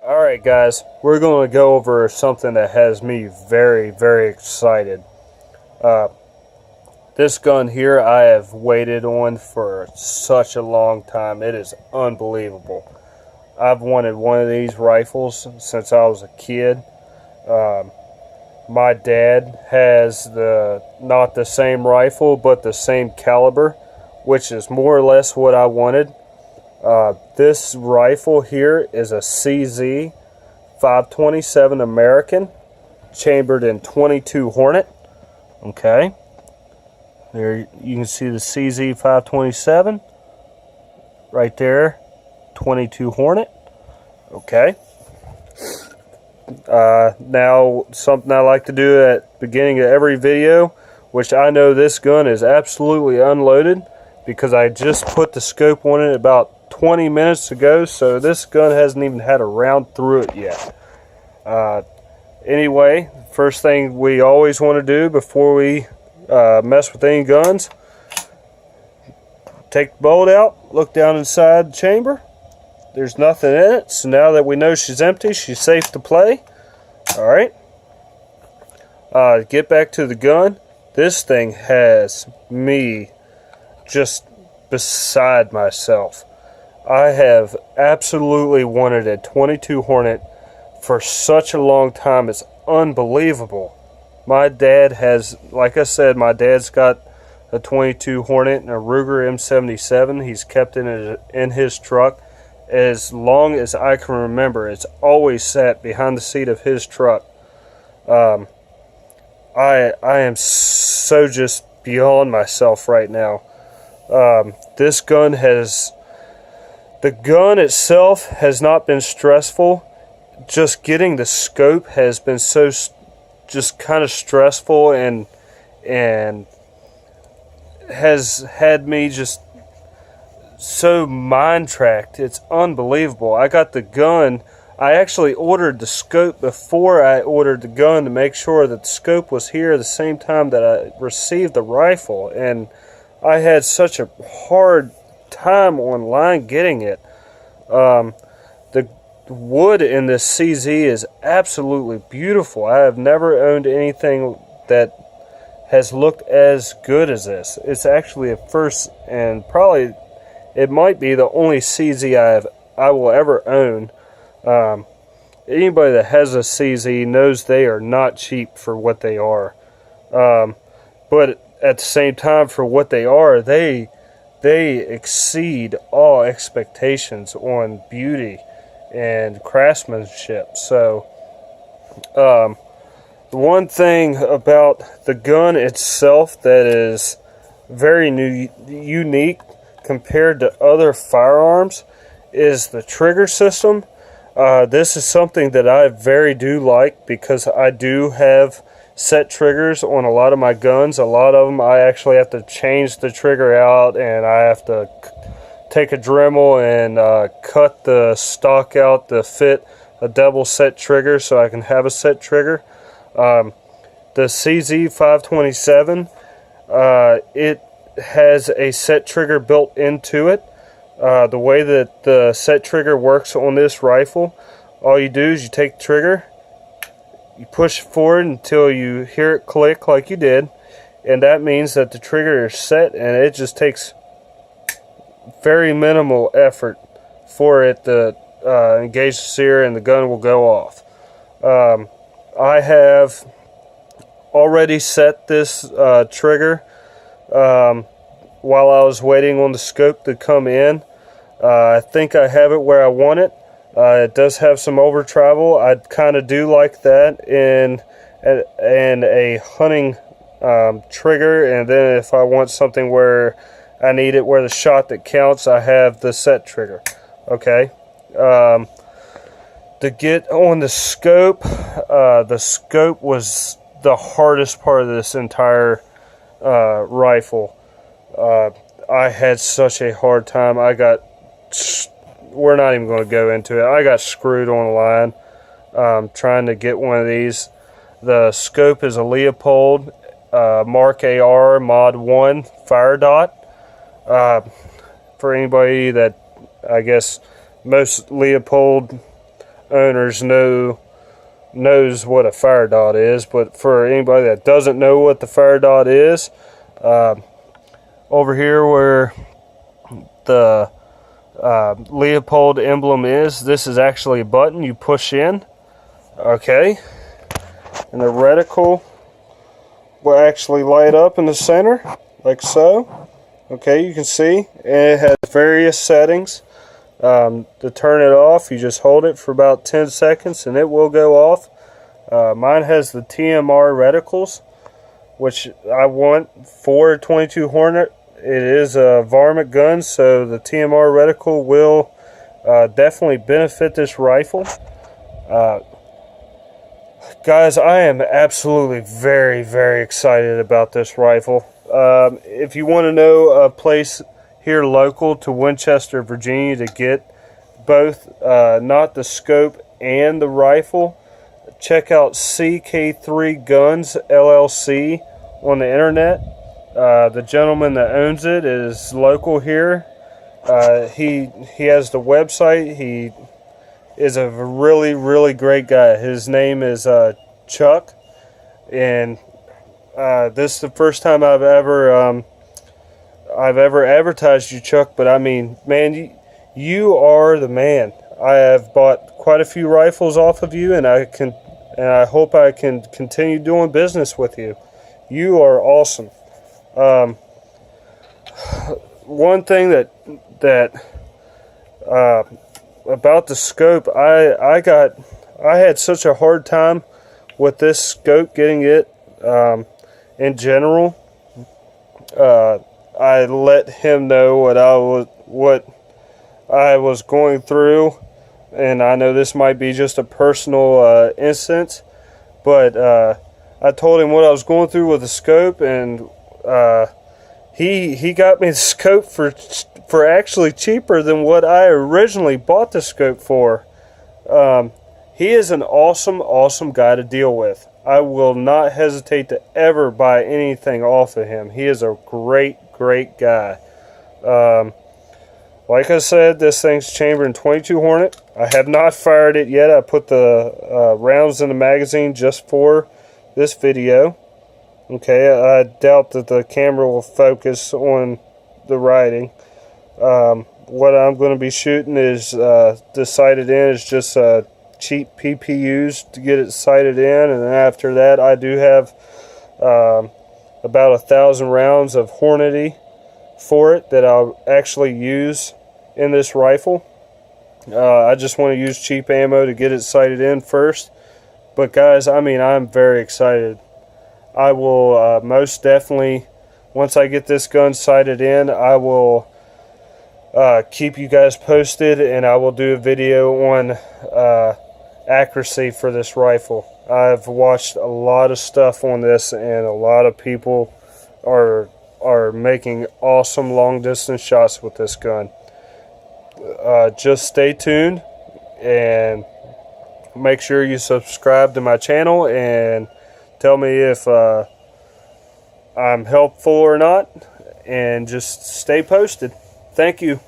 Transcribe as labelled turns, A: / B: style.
A: Alright guys, we're going to go over something that has me very, very excited. This gun here I have waited on for such a long time. It is unbelievable. I've wanted one of these rifles since I was a kid. My dad has not the same rifle, but the same caliber, which is more or less what I wanted. This rifle here is a CZ 527 American, chambered in .22 Hornet. Okay, there you can see the CZ 527 right there, .22 Hornet. Okay. Now something I like to do at the beginning of every video, which I know this gun is absolutely unloaded because I just put the scope on it about 20 minutes ago, so this gun hasn't even had a round through it yet. Anyway, first thing we always want to do before we mess with any guns, take the bolt out, look down inside the chamber. There's nothing in it, so now that we know she's empty, she's safe to play. Alright, get back to the gun. This thing has me just beside myself. I have absolutely wanted a .22 Hornet for such a long time. It's unbelievable. My dad has, like I said, my dad's got a .22 Hornet and a Ruger M77. He's kept it in his truck as long as I can remember. It's always sat behind the seat of his truck. I am so just beyond myself right now. This gun has... The gun itself has not been stressful. Just getting the scope has been so just kind of stressful and has had me just so mind-tracked. It's unbelievable. I got the gun. I actually ordered the scope before I ordered the gun to make sure that the scope was here at the same time that I received the rifle, and I had such a hard time online getting it. The wood in this CZ is absolutely beautiful. I have never owned anything that has looked as good as this. It's actually a first, and probably it might be the only CZ I will ever own. Anybody that has a CZ knows they are not cheap for what they are. But at the same time, for what they are, they exceed all expectations on beauty and craftsmanship. So the one thing about the gun itself that is very unique compared to other firearms is the trigger system. This is something that I very do like because I do have set triggers on a lot of my guns. A lot of them I actually have to change the trigger out, and I have to take a Dremel and cut the stock out to fit a double set trigger so I can have a set trigger. The CZ 527, it has a set trigger built into it. The way that the set trigger works on this rifle, all you do is you take the trigger, you push it forward until you hear it click like you did, and that means that the trigger is set, and it just takes very minimal effort for it to engage the sear, and the gun will go off. I have already set this trigger while I was waiting on the scope to come in. I think I have it where I want it. It does have some over travel. I kind of do like that in a hunting trigger, and then if I want something where I need it where the shot that counts, I have the set trigger. Okay. To get on the scope was the hardest part of this entire rifle. I had such a hard time. We're not even going to go into it. I got screwed on the line trying to get one of these. The scope is a Leupold Mark AR Mod 1 firedot. For anybody that, I guess, most Leupold owners knows what a firedot is, but for anybody that doesn't know what the firedot is, over here where the Leupold emblem is, this is actually a button you push in, okay, and the reticle will actually light up in the center like so. Okay, you can see it has various settings. To turn it off, you just hold it for about 10 seconds and it will go off. Mine has the TMR reticles, which I want for 22 Hornet. It is a varmint gun, so the TMR reticle will definitely benefit this rifle. Guys, I am absolutely very, very excited about this rifle. If you want to know a place here local to Winchester, Virginia, to get both not the scope and the rifle, check out CK3 Guns LLC on the internet. The gentleman that owns it is local here. He has the website. He is a really, really great guy. His name is Chuck, and this is the first time I've ever advertised you, Chuck. But I mean, man, you are the man. I have bought quite a few rifles off of you, and I hope I can continue doing business with you. You are awesome. One thing that about the scope, I had such a hard time with this scope, getting it in general. I let him know what I was going through, and I know this might be just a personal instance, but I told him what I was going through with the scope, and he got me the scope for actually cheaper than what I originally bought the scope for. He is an awesome guy to deal with. I will not hesitate to ever buy anything off of him. He is a great guy. Like I said, this thing's chambered in 22 Hornet. I have not fired it yet. I put the rounds in the magazine just for this video. Okay, I doubt that the camera will focus on the writing. What I'm going to be shooting is the sighted in is just cheap PPUs to get it sighted in, and then after that I do have about 1,000 rounds of Hornady for it that I'll actually use in this rifle. I just want to use cheap ammo to get it sighted in first. But guys, I mean, I'm very excited. I will most definitely, once I get this gun sighted in, I will keep you guys posted, and I will do a video on accuracy for this rifle. I've watched a lot of stuff on this, and a lot of people are making awesome long distance shots with this gun. Just stay tuned and make sure you subscribe to my channel and tell me if I'm helpful or not, and just stay posted. Thank you.